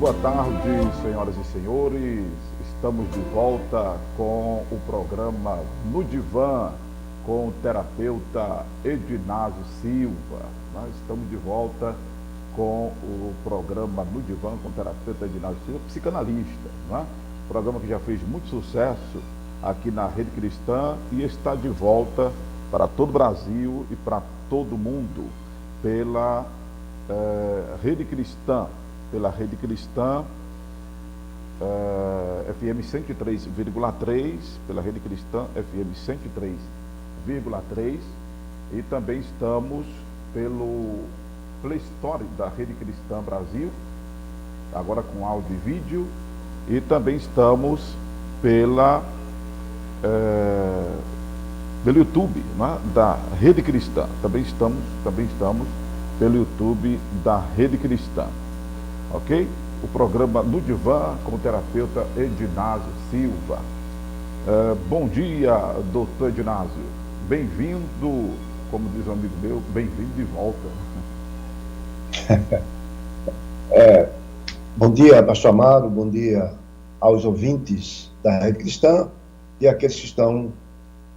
boa tarde, senhoras e senhores. Estamos de volta com o programa No Divã, com o terapeuta Edinásio Silva. Nós estamos de volta com o programa No Divã, com o terapeuta Edinásio Silva, psicanalista, né? Programa que já fez muito sucesso aqui na Rede Cristã e está de volta para todo o Brasil e para todo o mundo pela Rede Cristã, FM 103,3, pela Rede Cristã FM 103,3, e também estamos pelo Play Store da Rede Cristã Brasil, agora com áudio e vídeo, e também estamos pelo YouTube, né, da Rede Cristã. Também estamos pelo YouTube da Rede Cristã, ok? O programa No Divã com o terapeuta Edinásio Silva. Bom dia, doutor Edinásio. Bem-vindo, como diz um amigo meu, bem-vindo de volta. Bom dia, pastor Amaro, bom dia aos ouvintes da Rede Cristã e aqueles que estão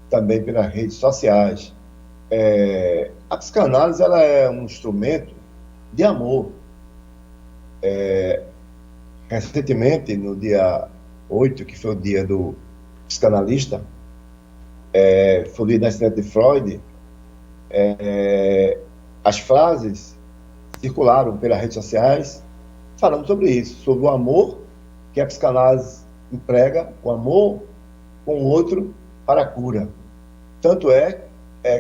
também pelas redes sociais. A psicanálise, ela é um instrumento de amor. Recentemente, no dia 8, que foi o dia do psicanalista, foi o dia do nascimento de Freud, as frases circularam pelas redes sociais falando sobre isso, sobre o amor que a psicanálise emprega, o amor com o outro para a cura. Tanto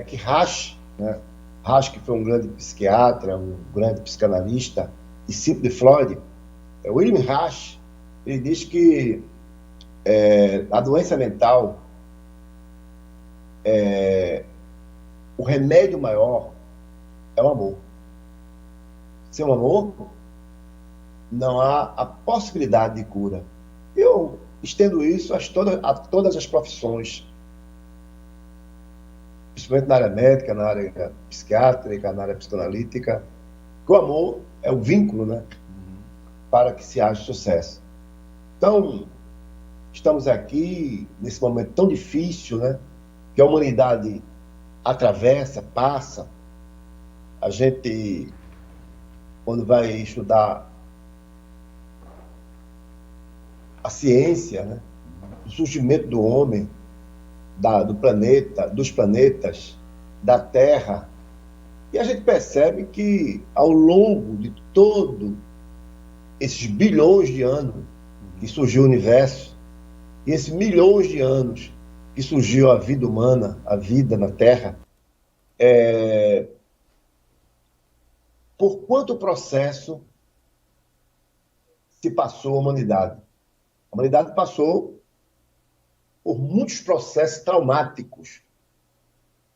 que Reich, né? Reich, que foi um grande psiquiatra, um grande psicanalista, discípulo de Freud, Wilhelm Reich, ele diz que a doença mental, o remédio maior é o amor. Sem o amor, não há a possibilidade de cura. Eu estendo isso a todas as profissões, principalmente na área médica, na área psiquiátrica, na área psicanalítica, que o amor é o vínculo, né, para que se haja sucesso. Então, estamos aqui nesse momento tão difícil, né, que a humanidade atravessa, passa. A gente, quando vai estudar a ciência, né, o surgimento do homem, do planeta, dos planetas, da Terra, e a gente percebe que ao longo de todos esses bilhões de anos que surgiu o universo, e esses milhões de anos que surgiu a vida humana, a vida na Terra, por quanto processo se passou a humanidade? A humanidade passou por muitos processos traumáticos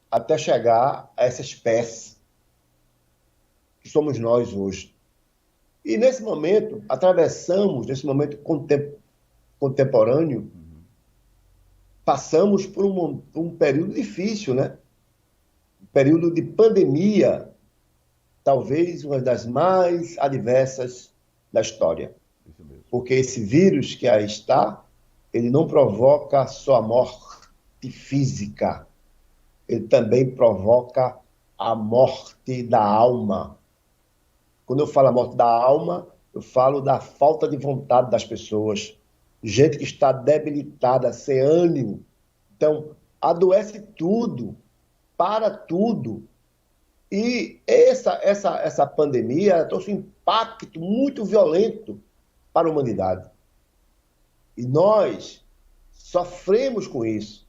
até chegar a essa espécie que somos nós hoje. E nesse momento, atravessamos, nesse momento contemporâneo, passamos por um período difícil, né? Um período de pandemia, talvez uma das mais adversas da história. Porque esse vírus que aí está, ele não provoca só a morte física, ele também provoca a morte da alma. Quando eu falo a morte da alma, eu falo da falta de vontade das pessoas, gente que está debilitada, sem ânimo. Então, adoece tudo, para tudo. E essa pandemia trouxe um impacto muito violento para a humanidade. E nós sofremos com isso.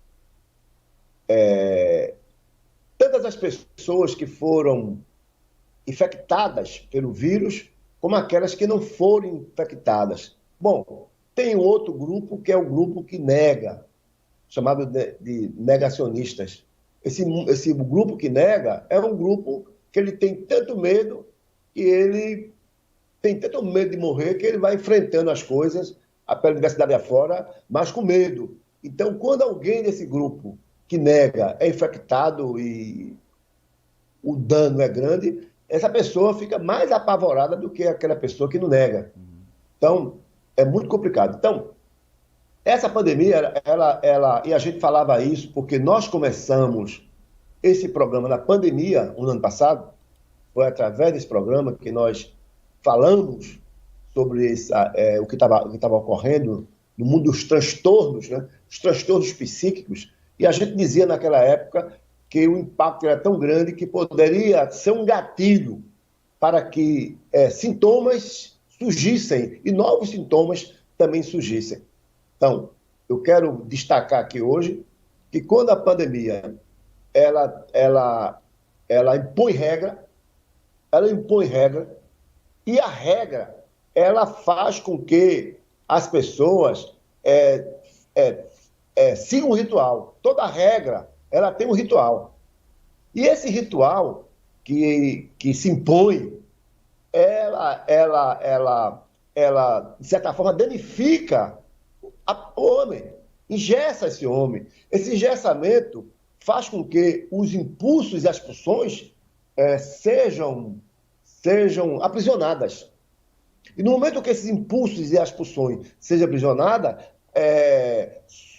Tantas as pessoas que foram infectadas pelo vírus, como aquelas que não foram infectadas. Bom, tem outro grupo que é o grupo que nega, chamado de negacionistas. Esse grupo que nega é um grupo que ele tem tanto medo, que ele tem tanto medo de morrer, que ele vai enfrentando as coisas pela universidade afora, mas com medo. Então, quando alguém desse grupo que nega é infectado e o dano é grande, essa pessoa fica mais apavorada do que aquela pessoa que não nega. Então, é muito complicado. Então, essa pandemia, e a gente falava isso porque nós começamos esse programa na pandemia, no ano passado, foi através desse programa que nós falamos sobre o que estava ocorrendo no mundo dos transtornos, né? Os transtornos psíquicos, e a gente dizia naquela época que o impacto era tão grande que poderia ser um gatilho para que sintomas surgissem e novos sintomas também surgissem. Então, eu quero destacar aqui hoje que quando a pandemia ela impõe regra, e a regra ela faz com que as pessoas sigam um ritual. Toda regra ela tem um ritual. E esse ritual que se impõe, ela de certa forma, danifica o homem, engessa esse homem. Esse engessamento faz com que os impulsos e as pulsões sejam aprisionadas. E no momento que esses impulsos e as pulsões sejam aprisionadas,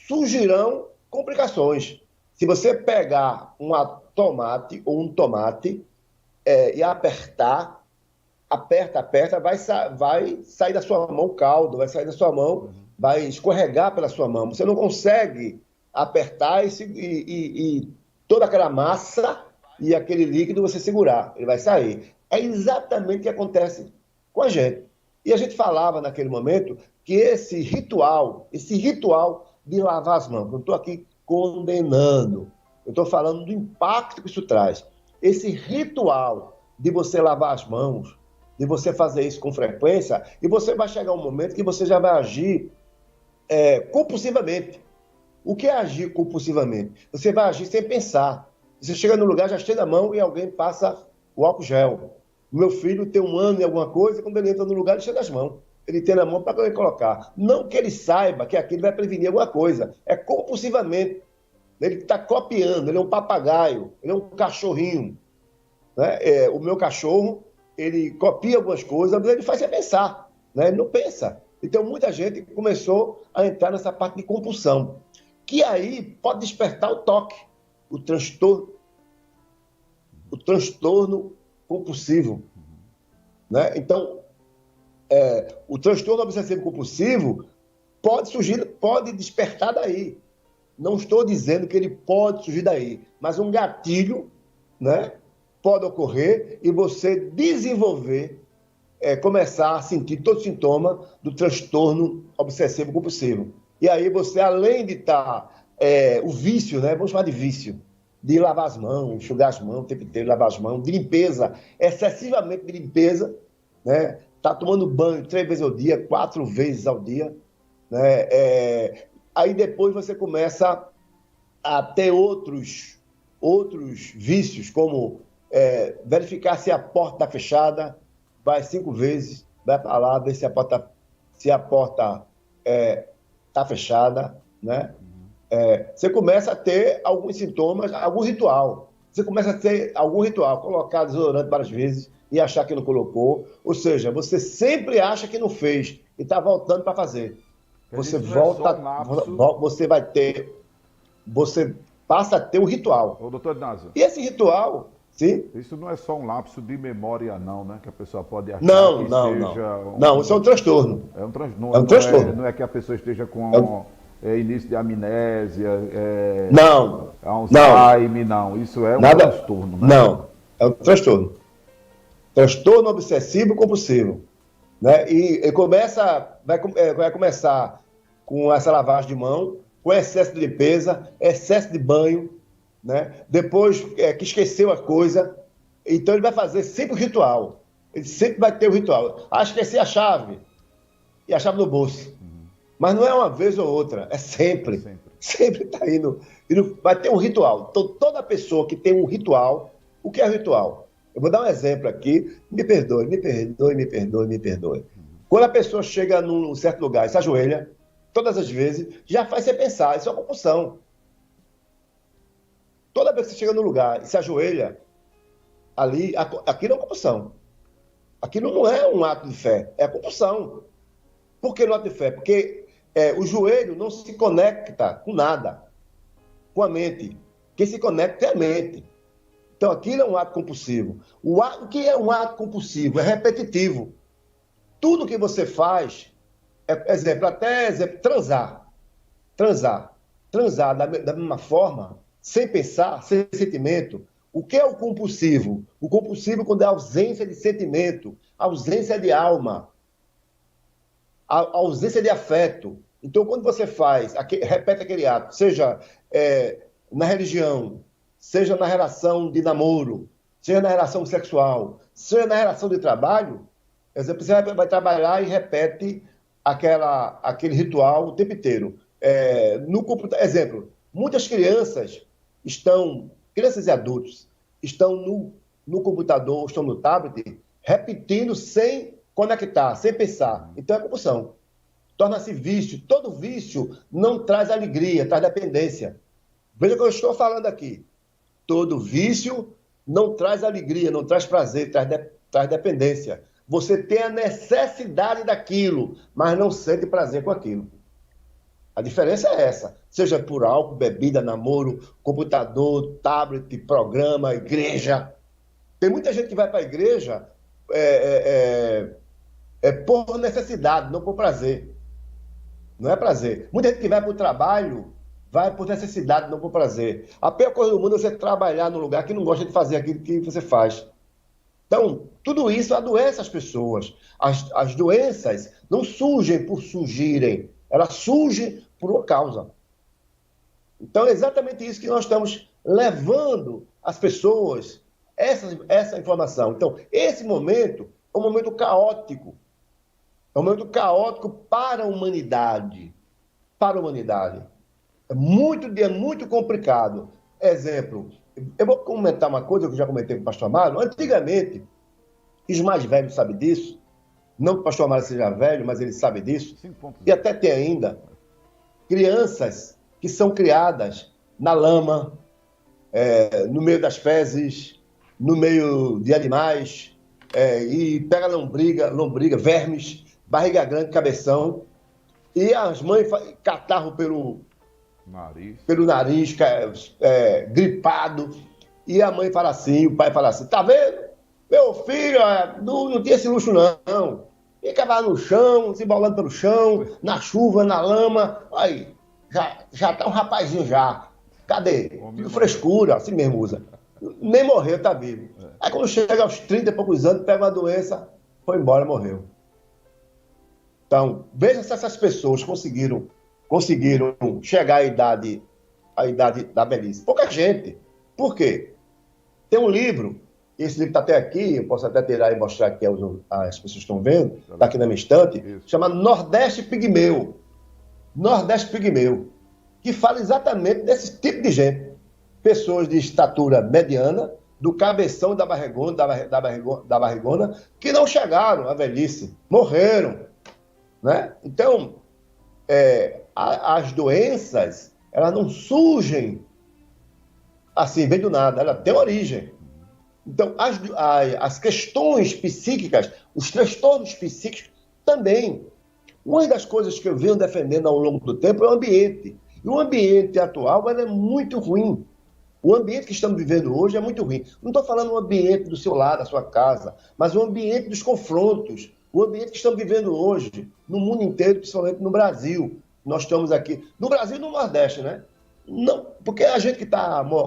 surgirão complicações. Se você pegar um tomate ou um tomate e aperta, vai sair da sua mão o caldo, vai sair da sua mão, vai escorregar pela sua mão. Você não consegue apertar e toda aquela massa e aquele líquido você segurar, ele vai sair. É exatamente o que acontece com a gente. E a gente falava naquele momento que esse ritual de lavar as mãos, não estou aqui condenando, eu estou falando do impacto que isso traz. Esse ritual de você lavar as mãos, de você fazer isso com frequência, e você vai chegar um momento que você já vai agir compulsivamente. O que é agir compulsivamente? Você vai agir sem pensar. Você chega no lugar, já estende a mão e alguém passa o álcool gel. O meu filho tem 1 ano e alguma coisa, quando ele entra no lugar, ele chega as mãos. Ele tem na mão para ele colocar. Não que ele saiba que aquilo vai prevenir alguma coisa. É compulsivamente. Ele está copiando, ele é um papagaio, ele é um cachorrinho. Né? O meu cachorro, ele copia algumas coisas, mas ele faz sem pensar. Né? Ele não pensa. Então, muita gente começou a entrar nessa parte de compulsão, que aí pode despertar o toque, o transtorno compulsivo. Né? Então, o transtorno obsessivo compulsivo pode surgir, pode despertar daí. Não estou dizendo que ele pode surgir daí, mas um gatilho, né, pode ocorrer e você desenvolver, começar a sentir todo sintoma do transtorno obsessivo compulsivo. E aí você, além de estar o vício, né, vamos chamar de vício, de lavar as mãos, enxugar as mãos o tempo inteiro, lavar as mãos, de limpeza, excessivamente de limpeza, né? Tá tomando banho 3 vezes ao dia, 4 vezes ao dia, né? Aí depois você começa a ter outros vícios, como verificar se a porta está fechada, vai 5 vezes, vai para lá, ver se a porta está fechada, né? Você começa a ter alguns sintomas, algum ritual. Você começa a ter algum ritual, colocar desodorante várias vezes e achar que não colocou. Ou seja, você sempre acha que não fez e está voltando para fazer. Você volta, você passa a ter um ritual. Ô, doutor Inácio. E esse ritual, sim? Isso não é só um lapso de memória, não, né? Que a pessoa pode achar não, que não, seja... Não, isso é um transtorno. É um transtorno. Não é que a pessoa esteja com início de amnésia, não. Alzheimer, não. Isso é um transtorno, né? Não, é um transtorno. Transtorno obsessivo compulsivo. Né? E vai começar com essa lavagem de mão, com excesso de limpeza, excesso de banho, né? Depois que esqueceu a coisa, então ele vai fazer sempre o ritual. Ele sempre vai ter o ritual. Esqueci a chave. E a chave no bolso. Mas não é uma vez ou outra, é sempre. Sempre está indo. Vai ter um ritual. Então, toda pessoa que tem um ritual, o que é ritual? Eu vou dar um exemplo aqui. Me perdoe. Quando a pessoa chega num certo lugar e se ajoelha, todas as vezes, já faz você pensar. Isso é uma compulsão. Toda vez que você chega num lugar e se ajoelha, ali, aquilo é uma compulsão. Aquilo não é um ato de fé, é a compulsão. Por que no ato de fé? Porque o joelho não se conecta com nada, com a mente. Quem se conecta é a mente. Então, aquilo é um ato compulsivo. O que é um ato compulsivo? É repetitivo. Tudo que você faz, exemplo, transar. Transar da mesma forma, sem pensar, sem sentimento. O que é o compulsivo? O compulsivo é quando é ausência de sentimento, ausência de alma, a ausência de afeto. Então, quando você repete aquele ato, seja na religião, seja na relação de namoro, seja na relação sexual, seja na relação de trabalho, exemplo, você vai trabalhar e repete aquele ritual o tempo inteiro. No computador, exemplo, muitas crianças e adultos, estão no computador, estão no tablet, repetindo sem conectar, sem pensar. Então é compulsão. Torna-se vício. Todo vício não traz alegria, traz dependência. Veja o que eu estou falando aqui. Todo vício não traz alegria, não traz prazer, traz dependência. Você tem a necessidade daquilo, mas não sente prazer com aquilo. A diferença é essa. Seja por álcool, bebida, namoro, computador, tablet, programa, igreja. Tem muita gente que vai para a igreja por necessidade, não por prazer. Não é prazer. Muita gente que vai para o trabalho vai por necessidade, não por prazer. A pior coisa do mundo é você trabalhar num lugar que não gosta de fazer aquilo que você faz. Então, tudo isso adoece as pessoas. As doenças não surgem por surgirem, elas surgem por uma causa. Então, é exatamente isso que nós estamos levando as pessoas, essa informação. Então, esse momento é um momento caótico. É um momento caótico para a humanidade. Para a humanidade. É muito complicado. Exemplo, eu vou comentar uma coisa que eu já comentei com o pastor Amaro. Antigamente, os mais velhos sabem disso, não que o pastor Amaro seja velho, mas ele sabe disso, e até tem ainda crianças que são criadas na lama, no meio das fezes, no meio de animais, e pega lombriga, vermes, barriga grande, cabeção, e as mães catarro pelo nariz, gripado, e a mãe fala assim, o pai fala assim, tá vendo? Meu filho não tinha esse luxo não, ficava no chão, se embolando pelo chão, na chuva, na lama, aí, já tá um rapazinho já, cadê? Tudo frescura, assim mesmo usa, nem morreu, tá vivo. Aí quando chega aos 30 e poucos anos, pega uma doença, foi embora, morreu. Então, veja se essas pessoas conseguiram chegar à idade da velhice. Pouca gente. Por quê? Tem um livro, esse livro está até aqui, eu posso até tirar e mostrar aqui as pessoas estão vendo, está aqui na minha estante, chama Nordeste Pigmeu. Nordeste Pigmeu, que fala exatamente desse tipo de gente. Pessoas de estatura mediana, do cabeção da barrigona, que não chegaram à velhice, morreram. Né? Então, as doenças, elas não surgem assim, vem do nada, elas têm origem. Então, as questões psíquicas, os transtornos psíquicos também. Uma das coisas que eu venho defendendo ao longo do tempo é o ambiente. E o ambiente atual é muito ruim. O ambiente que estamos vivendo hoje é muito ruim. Não estou falando o ambiente do seu lar, da sua casa, mas o ambiente dos confrontos, o ambiente que estamos vivendo hoje, no mundo inteiro, principalmente no Brasil. Nós estamos aqui, no Brasil e no Nordeste, né? Não, porque a gente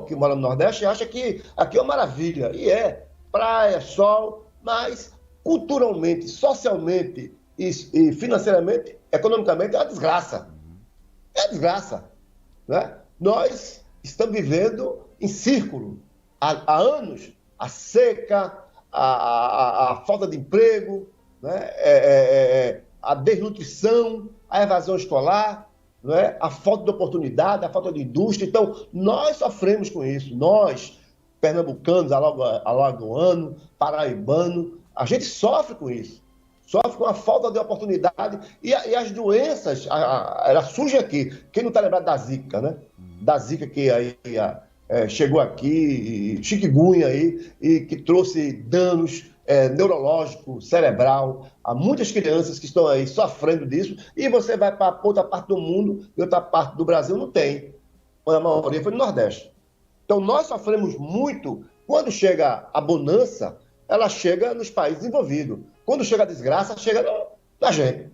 que mora no Nordeste acha que aqui é uma maravilha. E praia, sol, mas culturalmente, socialmente e financeiramente, economicamente, é uma desgraça. É uma desgraça. Né? Nós estamos vivendo em círculo. Há anos, a seca, a falta de emprego, né? A desnutrição, a evasão escolar, né? A falta de oportunidade, a falta de indústria. Então, nós sofremos com isso. Nós, pernambucanos, alagoanos, paraibanos, a gente sofre com isso. Sofre com a falta de oportunidade e as doenças, ela surge aqui. Quem não está lembrado da Zika, né? Da Zika que chegou aqui, chikungunya aí, e que trouxe danos neurológico, cerebral. Há muitas crianças que estão aí sofrendo disso, e você vai para outra parte do mundo, e outra parte do Brasil não tem. A maioria foi no Nordeste. Então, nós sofremos muito. Quando chega a bonança, ela chega nos países desenvolvidos. Quando chega a desgraça, chega na gente.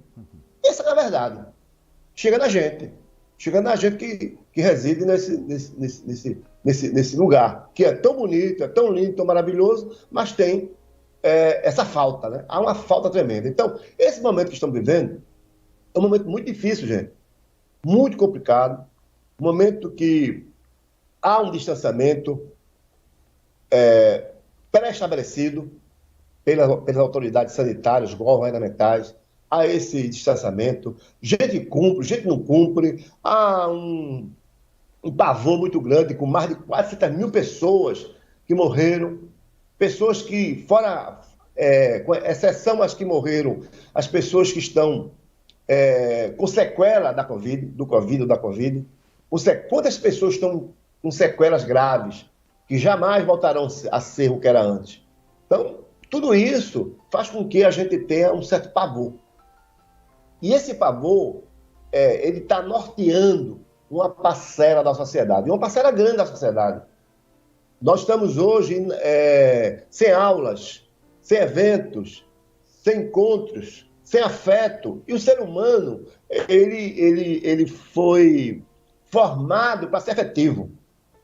Essa é a verdade. Chega na gente. Chega na gente que reside nesse lugar, que é tão bonito, é tão lindo, tão maravilhoso, mas tem essa falta, né? Há uma falta tremenda. Então, esse momento que estamos vivendo é um momento muito difícil, gente. Muito complicado. Um momento que há um distanciamento pré-estabelecido pelas autoridades sanitárias, governamentais. Há esse distanciamento. Gente cumpre, gente não cumpre. Há um pavor muito grande, com mais de 400 mil pessoas que morreram. Pessoas que, com exceção às que morreram, as pessoas que estão com sequela da Covid, do Covid ou da Covid. Quantas pessoas estão com sequelas graves, que jamais voltarão a ser o que era antes? Então, tudo isso faz com que a gente tenha um certo pavor. E esse pavor, ele está norteando uma parcela da sociedade, uma parcela grande da sociedade. Nós estamos hoje sem aulas, sem eventos, sem encontros, sem afeto. E o ser humano, ele foi formado para ser afetivo.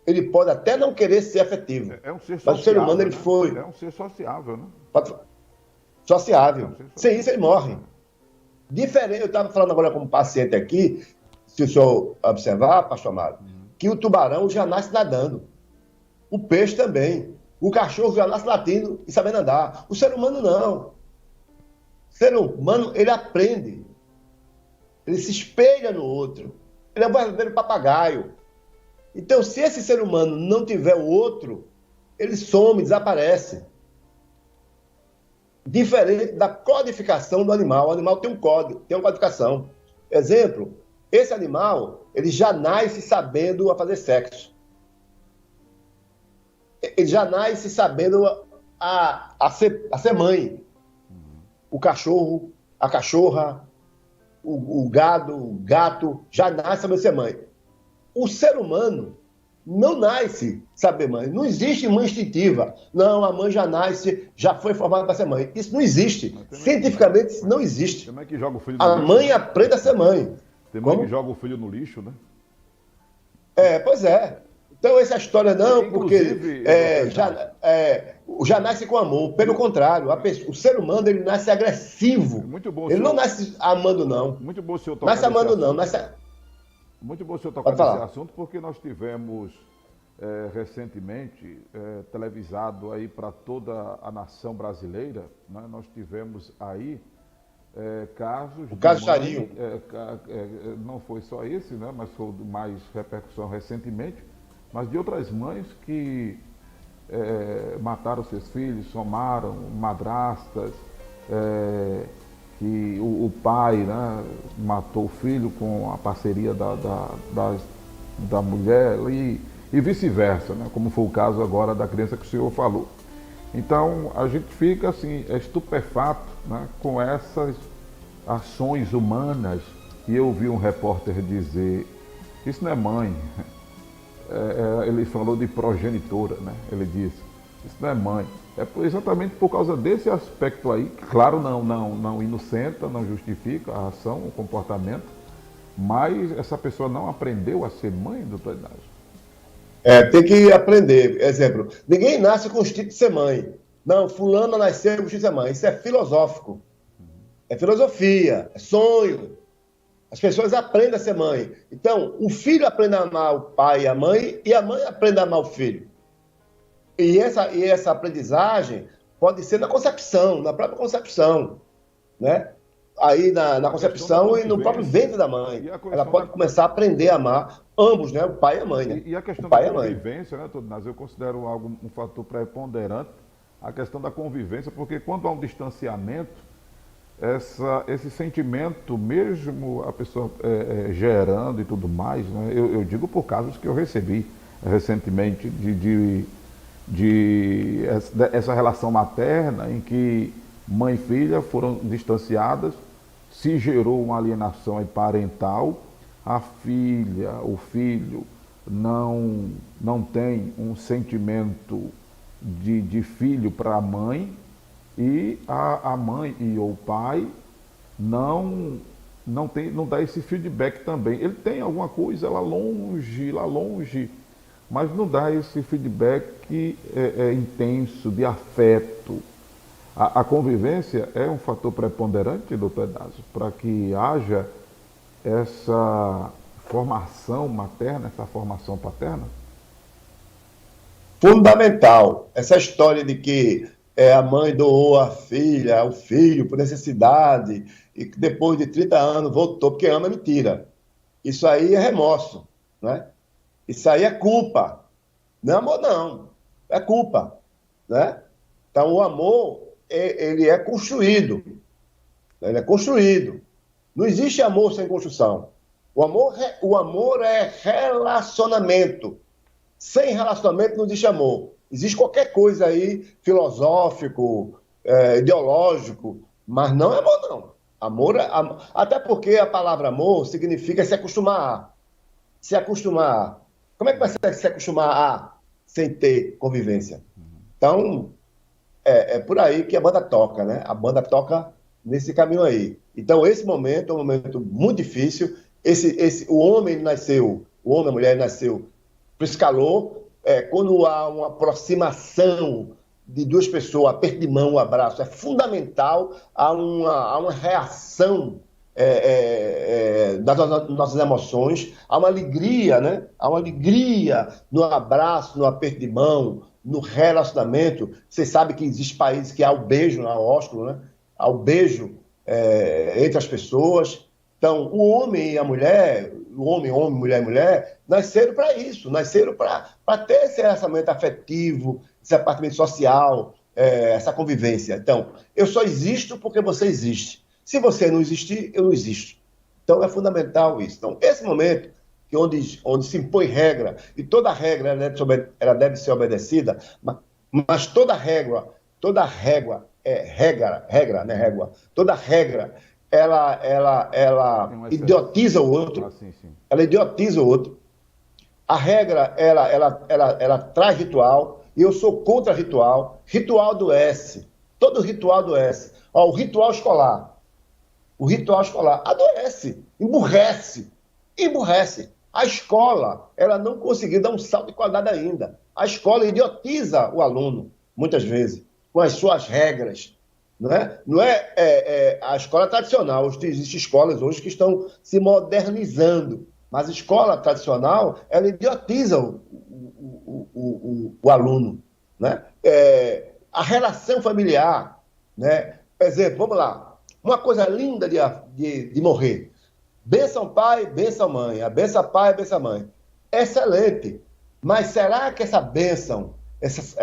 Ele pode até não querer ser afetivo. É um ser sociável, mas o ser humano, ele né? foi... É um ser sociável, né? Sociável. Sem isso, ele morre. Diferente, eu estava falando agora com um paciente aqui, se o senhor observar, pastor Amado, que o tubarão já nasce nadando. O peixe também. O cachorro já nasce latindo e sabendo andar. O ser humano não. O ser humano, ele aprende. Ele se espelha no outro. Ele é um verdadeiro papagaio. Então, se esse ser humano não tiver o outro, ele some, desaparece. Diferente da codificação do animal. O animal tem um código, tem uma codificação. Exemplo, esse animal, ele já nasce sabendo a fazer sexo. Ele já nasce sabendo a ser mãe. O cachorro, a cachorra, o gado, o gato, já nasce sabendo ser mãe. O ser humano não nasce saber mãe. Não existe mãe instintiva. Não, a mãe já nasce, já foi formada para ser mãe. Isso não existe. Cientificamente, isso não existe. Tem mãe que joga o filho no a lixo, mãe né? aprende a ser mãe. Tem mãe que joga o filho no lixo, né? Pois é. Então, essa história não, Inclusive, porque já nasce com amor. Pelo contrário, o ser humano, ele nasce agressivo. Muito bom, ele senhor. não nasce amando, não. Muito bom o senhor tocar Nasce amando, não. Muito bom o senhor tocar nesse assunto, porque nós tivemos recentemente televisado aí para toda a nação brasileira, né? Nós tivemos aí casos... O caso Charinho. Não foi só esse, né? Mas foi mais repercussão recentemente, mas de outras mães que mataram seus filhos, somaram madrastas, que o pai, né, matou o filho com a parceria da mulher e vice-versa, né, como foi o caso agora da criança que o senhor falou. Então, a gente fica assim, estupefato, né, com essas ações humanas, e eu ouvi um repórter dizer, isso não é mãe, ele falou de progenitora, né, ele disse, isso não é mãe. Exatamente por causa desse aspecto aí, que, claro, não inocenta, não justifica a ação, o comportamento, mas essa pessoa não aprendeu a ser mãe, doutor Inácio. Tem que aprender. Exemplo, ninguém nasce com o instinto de ser mãe. Não, fulano nasceu com o instinto de ser mãe. Isso é filosófico. É filosofia, é sonho. As pessoas aprendem a ser mãe. Então, o filho aprende a amar o pai e a mãe aprende a amar o filho. E essa aprendizagem pode ser na concepção, na própria concepção, né? Aí na concepção e no próprio ventre da mãe. Ela pode começar a aprender a amar ambos, né? O pai e a mãe, né? E a questão da convivência, né, doutor Inácio? Eu considero um fator preponderante, a questão da convivência, porque quando há um distanciamento, esse sentimento, mesmo a pessoa gerando e tudo mais, né? Eu digo por casos que eu recebi recentemente de essa relação materna em que mãe e filha foram distanciadas, se gerou uma alienação parental, a filha, o filho não tem um sentimento de filho para a mãe, e a mãe e o pai não dá esse feedback também. Ele tem alguma coisa lá longe, mas não dá esse feedback intenso, de afeto. A convivência é um fator preponderante, doutor Edácio, para que haja essa formação materna, essa formação paterna? Fundamental. Essa história de que a mãe doou a filha, o filho, por necessidade, e que depois de 30 anos voltou porque ama, é mentira. Isso aí é remorso, né? Isso aí é culpa. Não é amor, não. É culpa, né? Então, o amor, ele é construído. Ele é construído. Não existe amor sem construção. O amor é relacionamento. Sem relacionamento não existe amor. Existe qualquer coisa aí, filosófico, ideológico, mas não é amor, não. Até porque a palavra amor significa se acostumar a. Se acostumar a. Como é que vai se acostumar a sem ter convivência? Então, é por aí que a banda toca, né? A banda toca nesse caminho aí. Então, esse momento é um momento muito difícil. O homem nasceu, o homem e a mulher nasceu para esse calor. Quando há uma aproximação de duas pessoas, aperto de mão, um abraço, é fundamental. Há uma reação das nossas emoções, há uma alegria, né? Há uma alegria no abraço, no aperto de mão, no relacionamento. Você sabe que existem países que há o beijo, há o ósculo, né? Há o beijo entre as pessoas. Então, o homem e a mulher, homem, mulher, nasceram para isso, nasceram para ter esse relacionamento afetivo, esse apartamento social, essa convivência. Então, eu só existo porque você existe. Se você não existir, eu não existo. Então, é fundamental isso. Então, esse momento onde se impõe regra, e toda regra ela deve ser obedecida, mas toda régua é regra, né, régua? Toda regra ela idiotiza o outro. Sim. Ela idiotiza o outro. A regra, ela traz ritual, e eu sou contra ritual. Ritual adoece. Todo ritual adoece. O ritual escolar. O ritual escolar adoece, emburrece. A escola, ela não conseguiu dar um salto de qualidade ainda. A escola idiotiza o aluno, muitas vezes, com as suas regras. Não é a escola tradicional. Existem escolas hoje que estão se modernizando, mas a escola tradicional, ela idiotiza o aluno. Né? A relação familiar, né? Por exemplo, vamos lá, uma coisa linda de morrer. Benção pai, benção mãe. A benção pai, a benção mãe. Excelente. Mas será que essa bênção, esse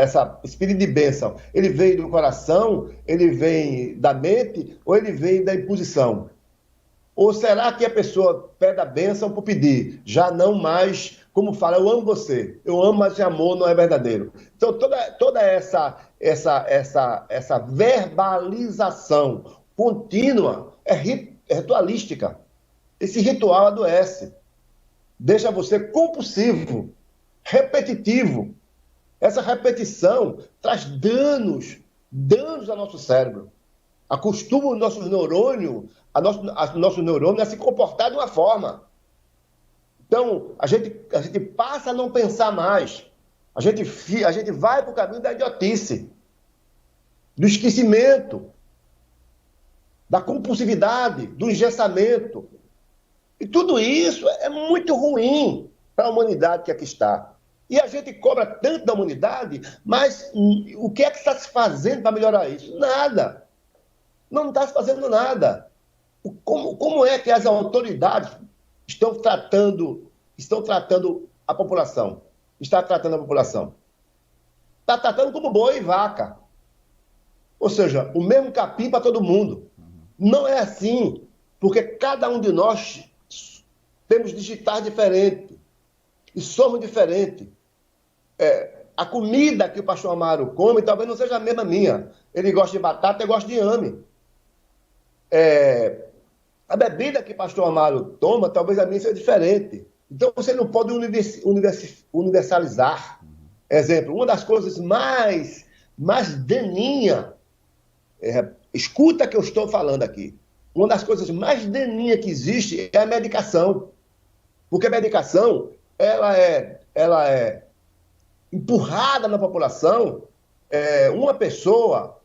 espírito de bênção, ele vem do coração, ele vem da mente, ou ele vem da imposição? Ou será que a pessoa pede a bênção por pedir, já não mais, como fala, eu amo você, eu amo, mas esse amor não é verdadeiro? Então, toda essa verbalização contínua é ritualística. Esse ritual adoece, deixa você compulsivo, repetitivo. Essa repetição traz danos ao nosso cérebro. Acostuma os nossos neurônios a se comportar de uma forma. Então, a gente passa a não pensar mais. A gente vai para o caminho da idiotice, do esquecimento, da compulsividade, do engessamento. E tudo isso é muito ruim para a humanidade que aqui está. E a gente cobra tanto da humanidade, mas o que é que está se fazendo para melhorar isso? Nada. Não está se fazendo nada. Como é que as autoridades estão tratando a população? Está tratando a população? Está tratando como boi e vaca. Ou seja, o mesmo capim para todo mundo. Não é assim, porque cada um de nós temos digitais diferentes e somos diferentes. A comida que o pastor Amaro come talvez não seja a mesma minha. Ele gosta de batata, eu gosto de inhame. A bebida que o pastor Amaro toma, talvez a minha seja diferente. Então, você não pode universalizar. Exemplo, uma das coisas mais daninha, escuta que eu estou falando aqui, uma das coisas mais daninhas que existe é a medicação. Porque a medicação, ela é empurrada na população. Uma pessoa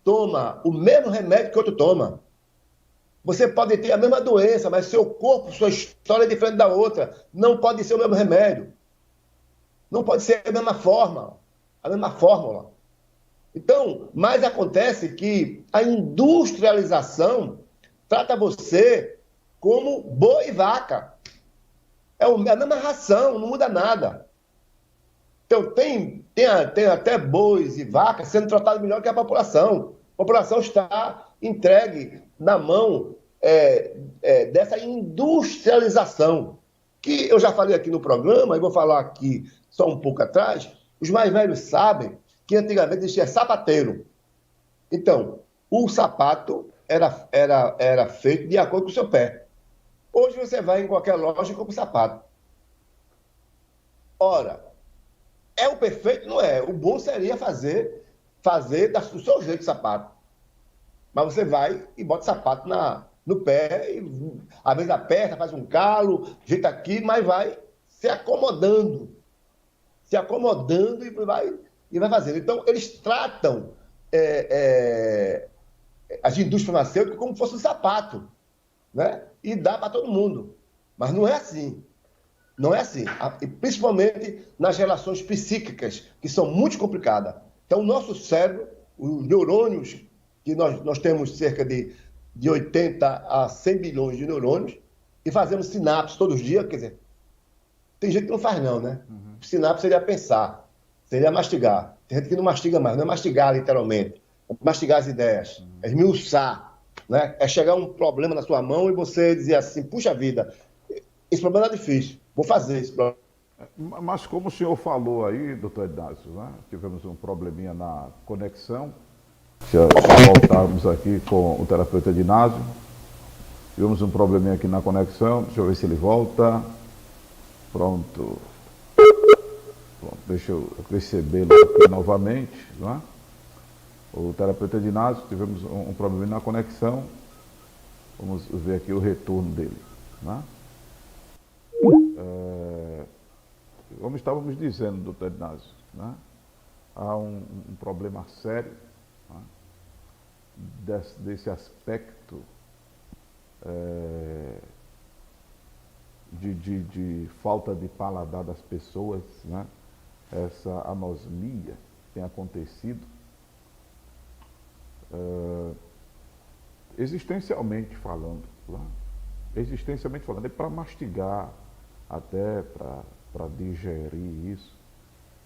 toma o mesmo remédio que outro toma. Você pode ter a mesma doença, mas seu corpo, sua história é diferente da outra. Não pode ser o mesmo remédio. Não pode ser a mesma fórmula. Então, mas acontece que a industrialização trata você como boi e vaca. É a mesma ração, não muda nada. Então, tem até bois e vacas sendo tratados melhor que a população. A população está entregue na mão dessa industrialização, que eu já falei aqui no programa, e vou falar aqui só um pouco atrás. Os mais velhos sabem que antigamente existia sapateiro. Então, o sapato era feito de acordo com o seu pé. Hoje você vai em qualquer loja e compra um sapato. Ora, é o perfeito? Não é. O bom seria fazer do seu jeito o sapato. Mas você vai e bota o sapato no pé, e às vezes aperta, faz um calo, ajeita aqui, mas vai se acomodando e vai fazendo. Então, eles tratam as indústrias farmacêuticas como se fosse um sapato, né? E dá para todo mundo. Mas não é assim. Não é assim. Principalmente nas relações psíquicas, que são muito complicadas. Então, o nosso cérebro, os neurônios, que nós temos cerca de 80 a 100 bilhões de neurônios, e fazemos sinapses todos os dias, quer dizer, tem gente que não faz não, né? Sinapse seria pensar, seria mastigar. Tem gente que não mastiga mais, não é mastigar literalmente, é mastigar as ideias, é esmiuçar, né? É chegar um problema na sua mão e você dizer assim, puxa vida, esse problema é difícil, vou fazer esse problema. Mas como o senhor falou aí, doutor Inácio, né? Tivemos um probleminha na conexão. Se voltarmos aqui com o terapeuta Inácio, tivemos um probleminha aqui na conexão. Deixa eu ver se ele volta. Pronto. Deixa eu recebê-lo aqui novamente. Não é? O terapeuta Inácio, tivemos um probleminha na conexão. Vamos ver aqui o retorno dele. Não é? Como estávamos dizendo, doutor Inácio, né? Há um problema sério, né? Desse aspecto de falta de paladar das pessoas, né? Essa anosmia tem acontecido existencialmente falando, né? Existencialmente falando, é para mastigar, até para digerir isso.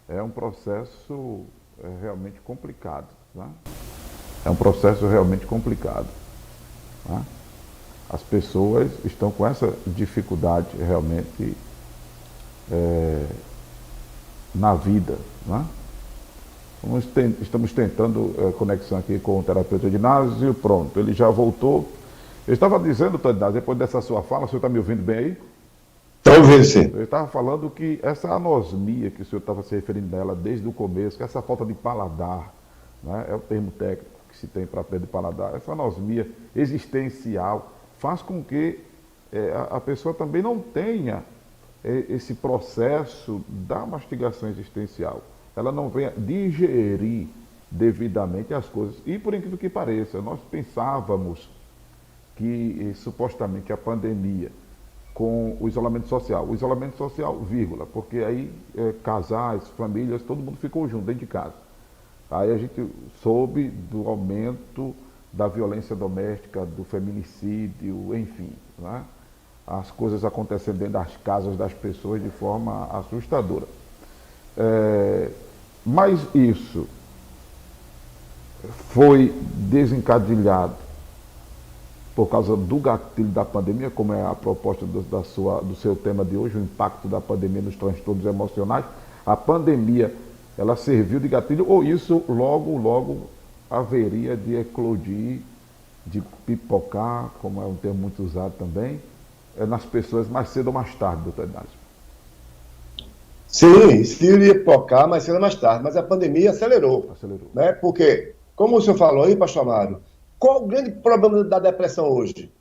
É um processo realmente complicado, né? É um processo realmente complicado, né? As pessoas estão com essa dificuldade realmente na vida, né? Estamos tentando conexão aqui com o terapeuta Inácio. Pronto, ele já voltou. Eu estava dizendo, doutor Inácio, depois dessa sua fala, o senhor está me ouvindo bem aí? Estou ouvindo, sim. Eu estava falando que essa anosmia que o senhor estava se referindo a ela desde o começo, que essa falta de paladar, né, é o termo técnico que se tem para perder paladar, essa anosmia existencial faz com que a pessoa também não tenha esse processo da mastigação existencial. Ela não venha digerir devidamente as coisas. E por incrível que pareça, nós pensávamos que supostamente a pandemia com o isolamento social, vírgula, porque aí casais, famílias, todo mundo ficou junto dentro de casa. Aí a gente soube do aumento da violência doméstica, do feminicídio, enfim, né? As coisas acontecendo dentro das casas das pessoas de forma assustadora. Mas isso foi desencadeado por causa do gatilho da pandemia, como é a proposta do seu tema de hoje, o impacto da pandemia nos transtornos emocionais. A pandemia ela serviu de gatilho, ou isso logo haveria de eclodir, de pipocar, como é um termo muito usado também, nas pessoas mais cedo ou mais tarde, doutor Inácio? Sim, isso iria pipocar mais cedo ou mais tarde, mas a pandemia acelerou. Acelerou. Né? Porque, como o senhor falou aí, pastor Amaro, qual o grande problema da depressão hoje?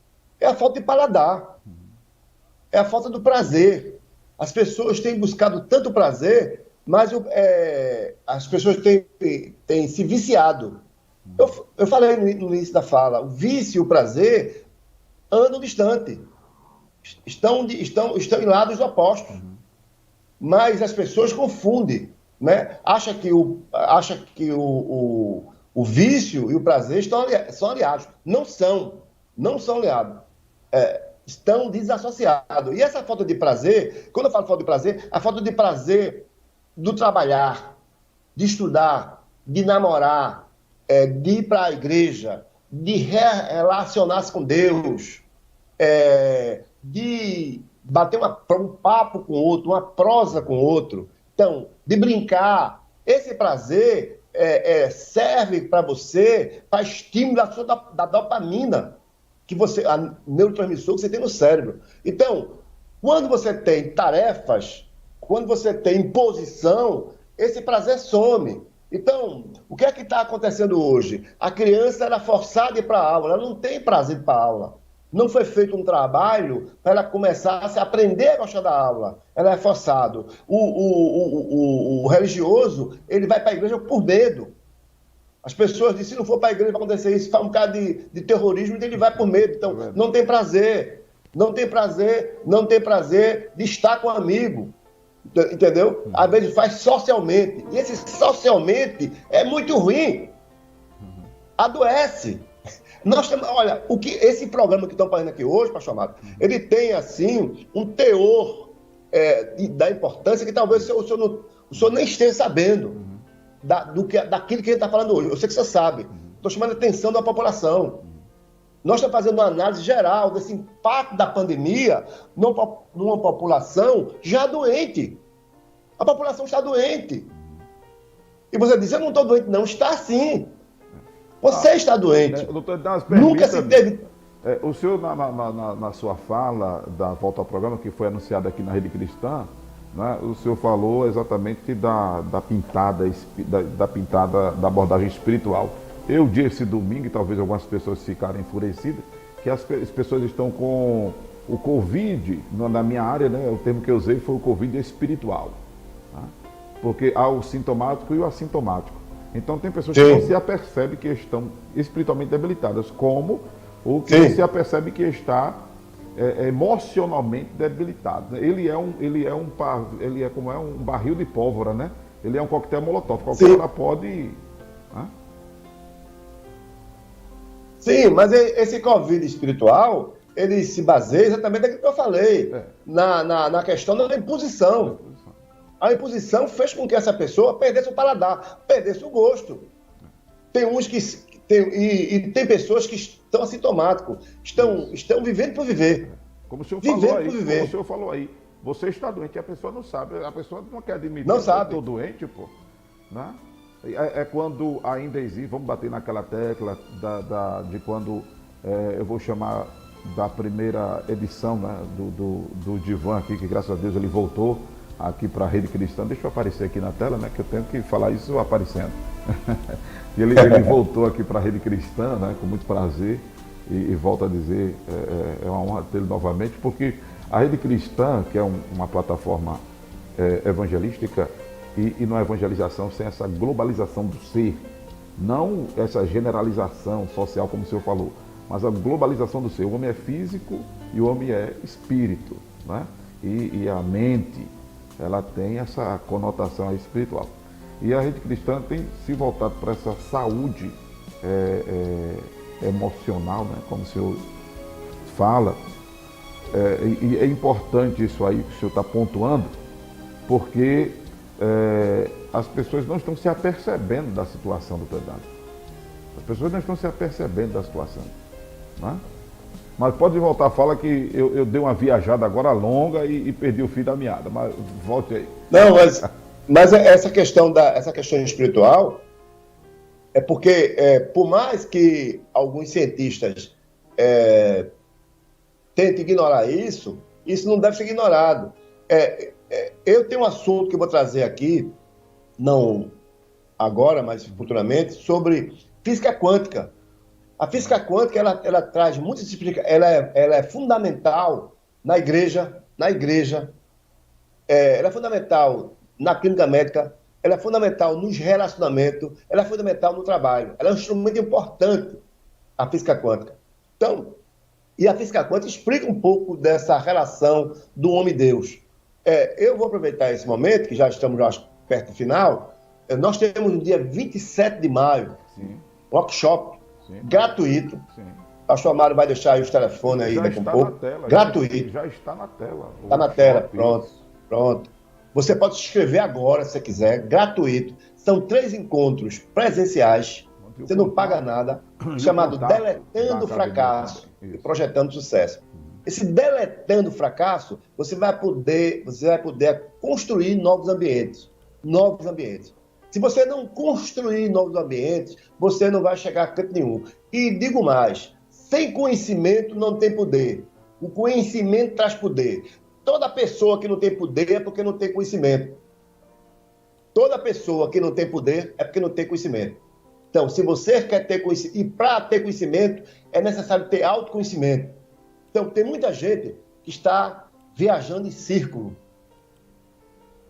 É a falta de paladar, é a falta do prazer. As pessoas têm buscado tanto prazer, mas as pessoas têm se viciado. Eu falei no início da fala, o vício e o prazer andam distante, estão em lados opostos. Mas as pessoas confundem, né? Acha que o vício e o prazer são aliados. Não são aliados. Estão desassociados. E essa falta de prazer, quando eu falo falta de prazer, a falta de prazer do trabalhar, de estudar, de namorar, de ir para a igreja, de relacionar-se com Deus, de bater um papo com o outro, uma prosa com o outro. Então, de brincar. Esse prazer serve para você, para estímulo da dopamina, a neurotransmissor que você tem no cérebro. Então, quando você tem tarefas, quando você tem imposição, esse prazer some. Então, o que é que está acontecendo hoje? A criança era forçada a ir para a aula, ela não tem prazer de ir para a aula. Não foi feito um trabalho para ela começar a se aprender a gostar da aula. Ela é forçado. O religioso, ele vai para a igreja por medo. As pessoas dizem, se não for para a igreja vai acontecer isso, faz um caso de terrorismo, então ele vai por medo. Então, não tem prazer. Não tem prazer de estar com um amigo. Entendeu? Às vezes faz socialmente. E esse socialmente é muito ruim. Adoece. Olha, esse programa que estão fazendo aqui hoje, pastor Amado, ele tem, assim, um teor da importância que talvez o senhor nem esteja sabendo daquilo que ele está falando hoje. Eu sei que você sabe. Estou chamando a atenção da população. Nós estamos fazendo uma análise geral desse impacto da pandemia numa população já doente. A população está doente. E você diz, eu não estou doente, não. Está sim. Você está doente. Doutor, nunca se teve... O senhor, na sua fala da volta ao programa, que foi anunciada aqui na Rede Cristã, né, o senhor falou exatamente da pintada da abordagem espiritual. Eu disse domingo, e talvez algumas pessoas ficarem enfurecidas, que as pessoas estão com o Covid, na minha área, né, o termo que eu usei foi o Covid espiritual. Tá? Porque há o sintomático e o assintomático. Então tem pessoas que não se apercebem que estão espiritualmente debilitadas, como o que não se apercebe que está emocionalmente debilitado. Ele é como um barril de pólvora, né? Ele é um coquetel molotov. Qualquer hora pode... Né? Sim, mas esse Covid espiritual, ele se baseia exatamente naquilo que eu falei, na questão da imposição. A imposição fez com que essa pessoa perdesse o paladar, perdesse o gosto. Tem uns tem pessoas que estão assintomáticos, estão vivendo por viver. Como o senhor falou aí, você está doente e a pessoa não sabe, a pessoa não quer admitir que eu estou doente, pô. Né? É quando ainda existe, vamos bater naquela tecla de quando eu vou chamar da primeira edição, né, do Divan aqui, que graças a Deus ele voltou aqui para a Rede Cristã. Deixa eu aparecer aqui na tela, né, que eu tenho que falar isso aparecendo. ele voltou aqui para a Rede Cristã, né, com muito prazer, e volto a dizer, é uma honra tê-lo novamente, porque a Rede Cristã, que é uma plataforma evangelística, e não é evangelização sem essa globalização do ser, não essa generalização social, como o senhor falou, mas a globalização do ser. O homem é físico e o homem é espírito, né? E a mente, ela tem essa conotação espiritual. E a Rede Cristã tem se voltado para essa saúde emocional, né? Como o senhor fala. E é importante isso aí que o senhor está pontuando, porque as pessoas não estão se apercebendo da situação do pedaço. As pessoas não estão se apercebendo da situação. Né? Mas pode voltar a fala que eu dei uma viajada agora longa e perdi o fio da meada, mas volte aí. Mas essa questão espiritual é porque, por mais que alguns cientistas tentem ignorar isso, isso não deve ser ignorado. Eu tenho um assunto que eu vou trazer aqui, não agora, mas futuramente, sobre física quântica. A física quântica, ela traz muitas explicações, ela é fundamental na igreja, ela é fundamental na clínica médica, ela é fundamental nos relacionamentos, ela é fundamental no trabalho. Ela é um instrumento importante, a física quântica. Então, e a física quântica explica um pouco dessa relação do homem-deus. Eu vou aproveitar esse momento, que já estamos perto do final. Nós temos no dia 27 de maio, workshop gratuito. Sim. O pastor Amaro vai deixar aí os telefones aí daqui a pouco. Gratuito. Já está na tela. Está na tela, pronto. Você pode se inscrever agora, se você quiser, gratuito. São 3 encontros presenciais, você não paga nada, chamado Deletando o Fracasso e Projetando Sucesso. Esse Deletando o Fracasso, você vai poder construir novos ambientes. Se você não construir novos ambientes, você não vai chegar a canto nenhum. E digo mais, sem conhecimento não tem poder. O conhecimento traz poder. Toda pessoa que não tem poder é porque não tem conhecimento. Toda pessoa que não tem poder é porque não tem conhecimento. Então, se você quer ter conhecimento, e para ter conhecimento, é necessário ter autoconhecimento. Então, tem muita gente que está viajando em círculo.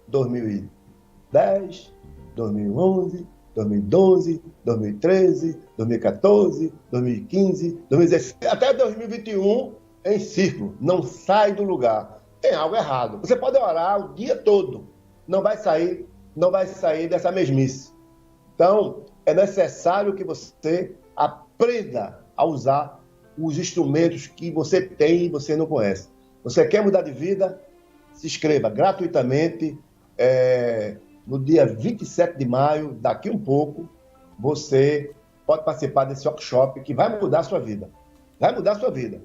2010, 2011, 2012, 2013, 2014, 2015, 2016, até 2021 em círculo. Não sai do lugar. Tem algo errado. Você pode orar o dia todo, não vai sair dessa mesmice. Então, é necessário que você aprenda a usar os instrumentos que você tem e você não conhece. Você quer mudar de vida? Se inscreva gratuitamente. No dia 27 de maio, daqui um pouco, você pode participar desse workshop que vai mudar a sua vida. Vai mudar a sua vida.